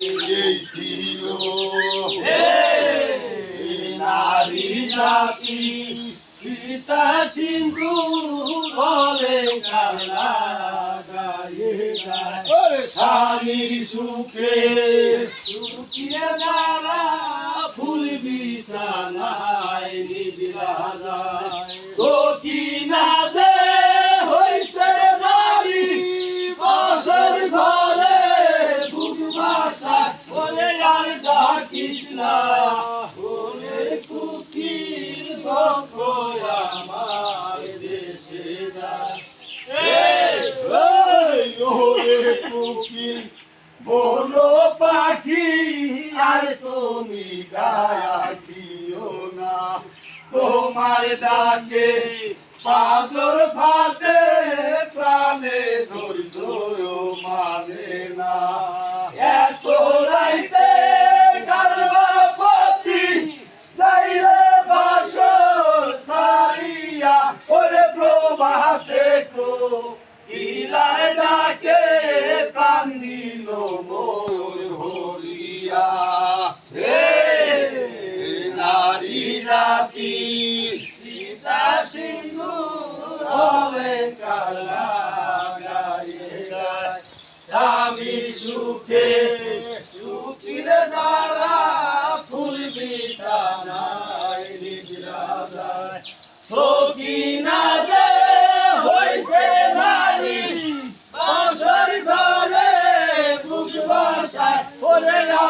এই ছিল নারী জাতি সীতা সিন্ধু বলে কালা গায়ে গায়ে স্বামীর সুখে সুখিয়ে যারা ফুল বিছানায় নিবিলা যায় কি না যে হইছে নারী বসর ঘরে বুক ভাষা বলে আর ডাকিস না বলে কুকির ভক্ত আমার দেশে যায় ওরে কুকির বলো পাখি আর তুমি গায়া দিও না তোমার ডাকে পাথর ফাটে প্রাণে ধৈর্য মানে না এত রাইতে গর্ভবতী যাইলে বাসর সারিয়া ওরে প্রভাতে কো ইলায় ডাকে প্রাণ দিল মোর হরিয়া নারী জাতি সীতা সিন্ধু বলে কালা গায়ে গায়ে স্বামী সুখে সুখিরে যারা ফুল বিছানায় নিদ্রা যায় সখী